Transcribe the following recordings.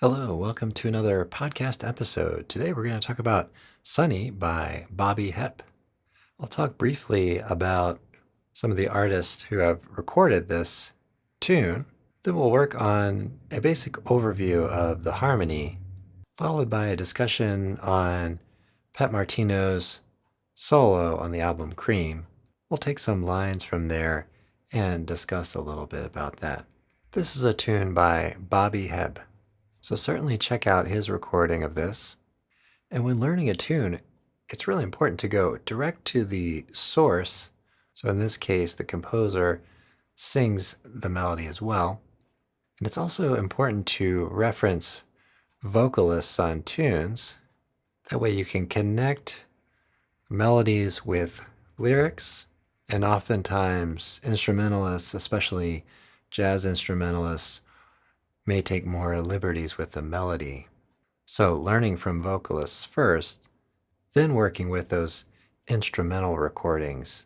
Hello, welcome to another podcast episode. Today we're going to talk about Sunny by Bobby Hebb. I'll talk briefly about some of the artists who have recorded this tune. Then we'll work on a basic overview of the harmony, followed by a discussion on Pat Martino's solo on the album Cream. We'll take some lines from there and discuss a little bit about that. This is a tune by Bobby Hebb. So certainly check out his recording of this. And when learning a tune, it's really important to go direct to the source. So in this case, the composer sings the melody as well. And it's also important to reference vocalists on tunes. That way you can connect melodies with lyrics, and oftentimes instrumentalists, especially jazz instrumentalists, may take more liberties with the melody. So learning from vocalists first, then working with those instrumental recordings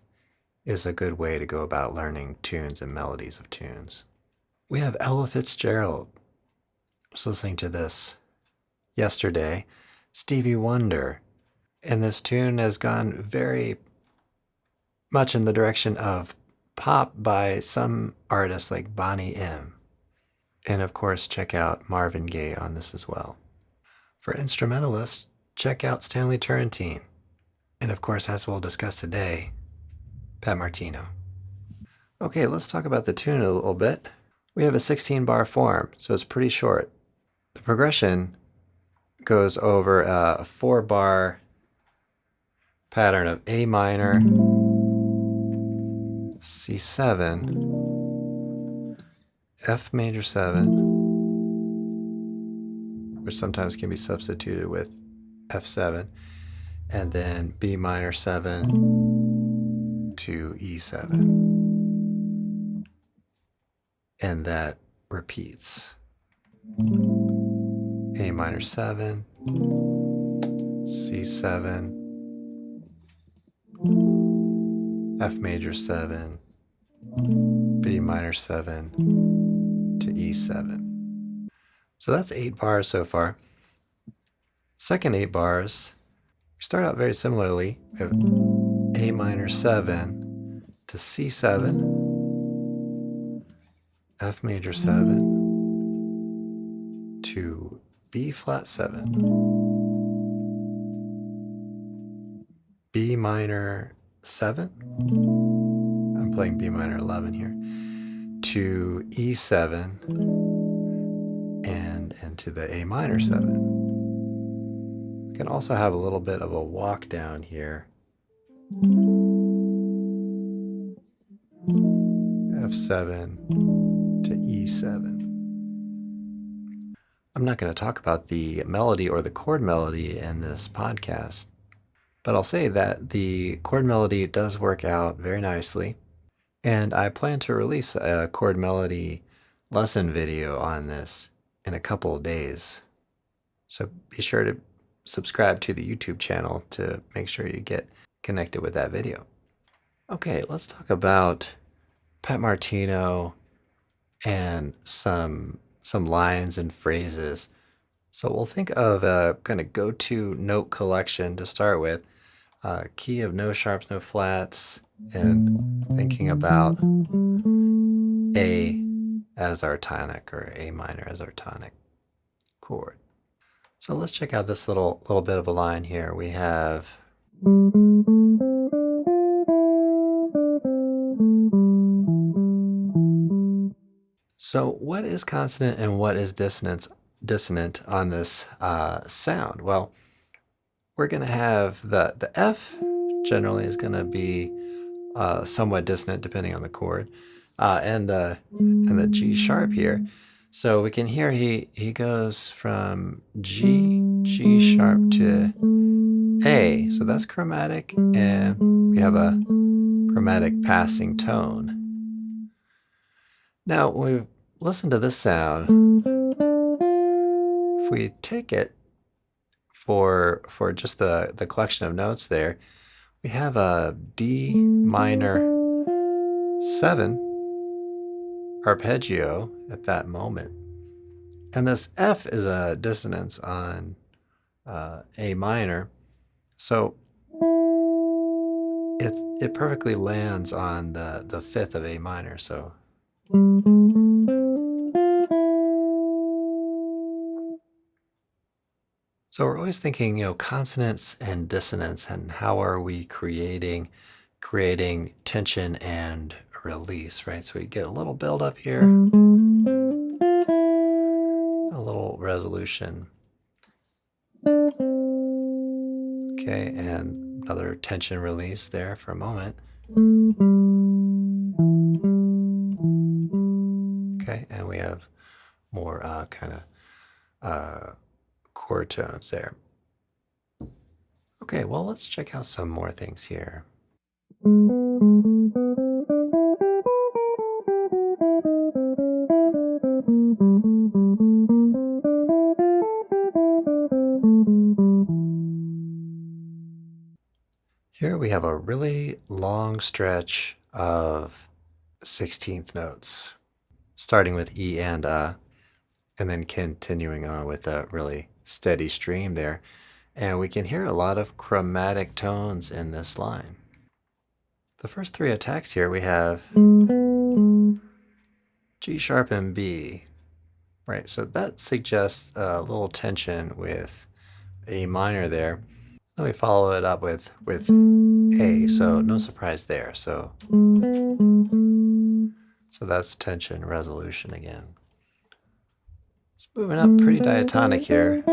is a good way to go about learning tunes and melodies of tunes. We have Ella Fitzgerald. I was listening to this yesterday. Stevie Wonder. And this tune has gone very much in the direction of pop by some artists like Bonnie M. And of course, check out Marvin Gaye on this as well. For instrumentalists, check out Stanley Turrentine. And of course, as we'll discuss today, Pat Martino. Okay, let's talk about the tune a little bit. We have a 16-bar form, so it's pretty short. The progression goes over a 4-bar pattern of A minor, C7, F major 7, which sometimes can be substituted with F7, and then B minor 7 to E7. And that repeats. A minor 7, C7, F major 7, B minor 7 to E7. So that's 8 bars so far. Second 8 bars, we start out very similarly. We have A minor 7 to C7, F major 7 to B flat 7, B minor 7, I'm playing B minor 11 here, to E7, and into the A minor 7. We can also have a little bit of a walk down here. F7 to E7. I'm not going to talk about the melody or the chord melody in this podcast, but I'll say that the chord melody does work out very nicely. And I plan to release a chord melody lesson video on this in a couple of days. So be sure to subscribe to the YouTube channel to make sure you get connected with that video. Okay, let's talk about Pat Martino and some lines and phrases. So we'll think of a kind of go-to note collection to start with. Key of no sharps, no flats, and thinking about A as our tonic or A minor as our tonic chord. So let's check out this little bit of a line here. We have so what is consonant and what is dissonant on this sound? Well, we're going to have the F generally is going to be somewhat dissonant depending on the chord, and the G sharp here. So we can hear he goes from G sharp to A. So that's chromatic, and we have a chromatic passing tone. Now, when we listen to this sound, if we take it for just the collection of notes there, we have a D minor 7 arpeggio at that moment. And this F is a dissonance on A minor. So it perfectly lands on the fifth of A minor. So we're always thinking, consonance and dissonance, and how are we creating tension and release, right? So we get a little build up here, a little resolution. Okay, and another tension release there for a moment. Okay, and we have more kind of chord tones there. Okay, well, let's check out some more things here. Here we have a really long stretch of 16th notes, starting with E and then continuing on with a really steady stream there. And we can hear a lot of chromatic tones in this line. The first three attacks here, we have G sharp and B, right? So that suggests a little tension with A minor there. Then we follow it up with A, so no surprise there. So that's tension resolution again. It's moving up pretty diatonic here.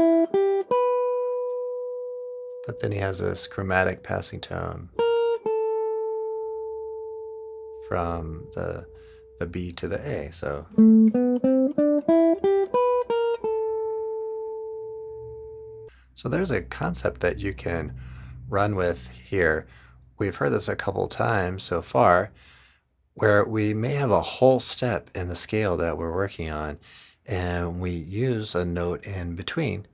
But then he has this chromatic passing tone from the B to the A. So there's a concept that you can run with here. We've heard this a couple times so far, where we may have a whole step in the scale that we're working on, and we use a note in between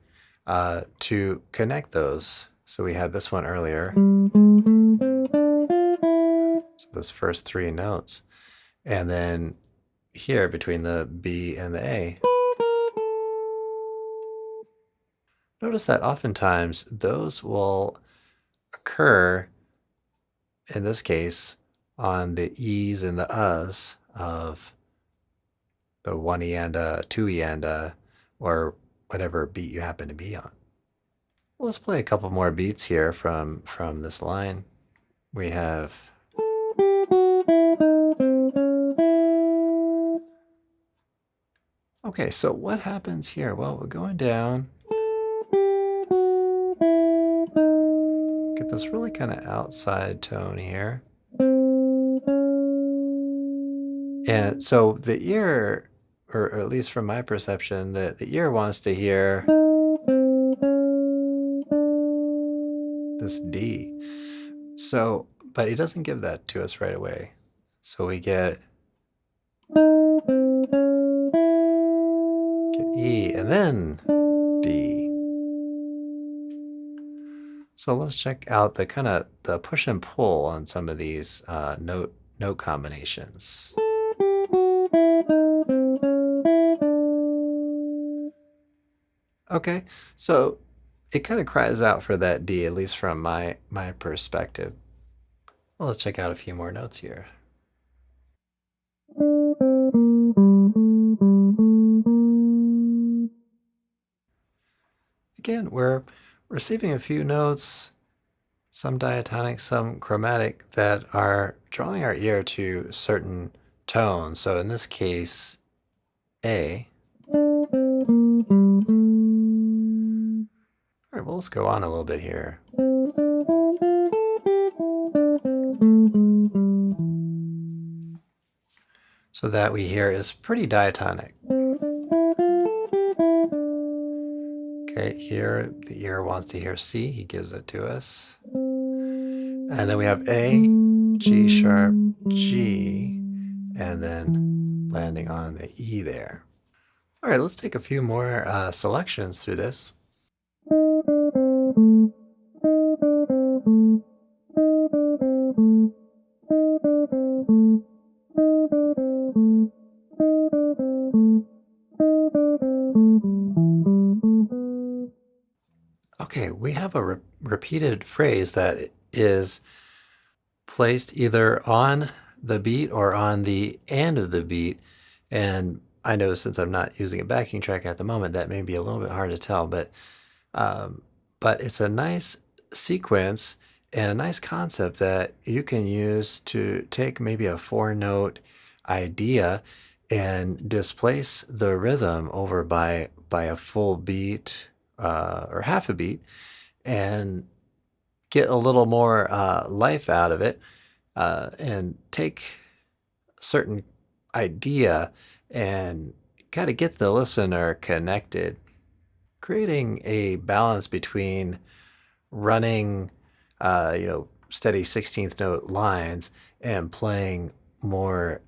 to connect those. So we had this one earlier. So those first three notes. And then here between the B and the A. Notice that oftentimes those will occur, in this case, on the E's and the U's of the 1E and 2E and or whatever beat you happen to be on. Well, let's play a couple more beats here from this line. We have okay, so what happens here? Well, we're going down. Get this really kind of outside tone here. And so the ear, or at least from my perception, the ear wants to hear this D. So, but he doesn't give that to us right away. So we get E and then D. So let's check out the kind of the push and pull on some of these note combinations. Okay, so it kind of cries out for that D, at least from my perspective. Well, let's check out a few more notes here. Again, we're receiving a few notes, some diatonic, some chromatic, that are drawing our ear to certain tones. So in this case, A. All right, well, let's go on a little bit here. So that we hear is pretty diatonic. Okay, here the ear wants to hear C, he gives it to us. And then we have A, G sharp, G, and then landing on the E there. All right, let's take a few more selections through this. Okay, we have a repeated phrase that is placed either on the beat or on the end of the beat. And I know since I'm not using a backing track at the moment, that may be a little bit hard to tell, um, but it's a nice sequence and a nice concept that you can use to take maybe a four-note idea and displace the rhythm over by a full beat or half a beat and get a little more life out of it and take a certain idea and kind of get the listener connected, creating a balance between running, steady 16th note lines and playing more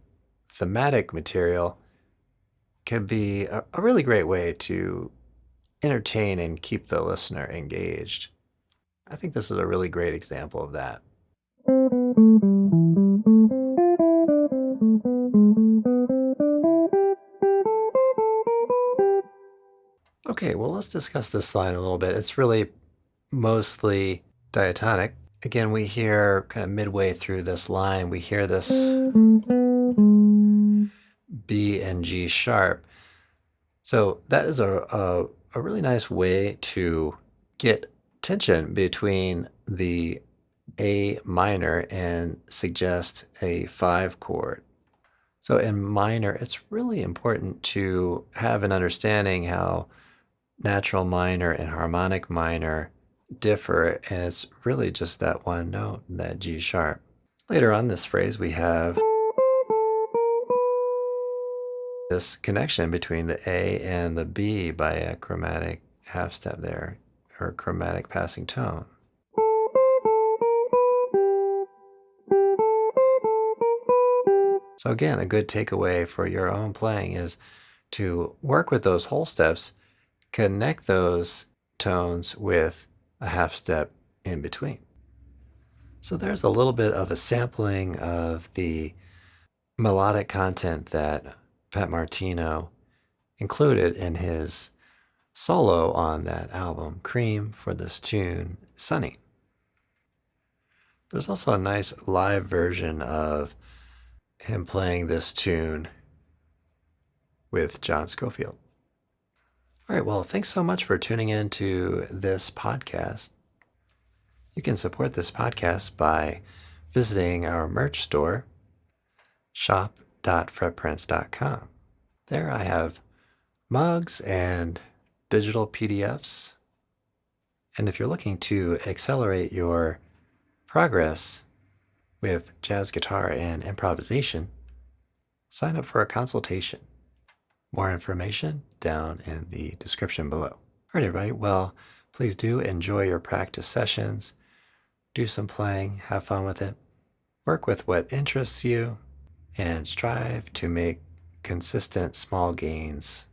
thematic material can be a really great way to entertain and keep the listener engaged. I think this is a really great example of that. Okay, well, let's discuss this line a little bit. It's really mostly diatonic. Again, we hear kind of midway through this line, we hear this B and G sharp. So that is a really nice way to get tension between the A minor and suggest a 5 chord. So in minor, it's really important to have an understanding how natural minor and harmonic minor differ, and it's really just that one note, that G sharp. Later on this phrase, we have this connection between the A and the B by a chromatic half step there, or chromatic passing tone. So again, a good takeaway for your own playing is to work with those whole steps, connect those tones with a half step in between. So there's a little bit of a sampling of the melodic content that Pat Martino included in his solo on that album, Cream, for this tune, Sunny. There's also a nice live version of him playing this tune with John Scofield. All right, well, thanks so much for tuning in to this podcast. You can support this podcast by visiting our merch store, shop.fretprince.com. There I have mugs and digital PDFs. And if you're looking to accelerate your progress with jazz guitar and improvisation, sign up for a consultation. More information down in the description below. All right, everybody. Well, please do enjoy your practice sessions. Do some playing, have fun with it. Work with what interests you, and strive to make consistent small gains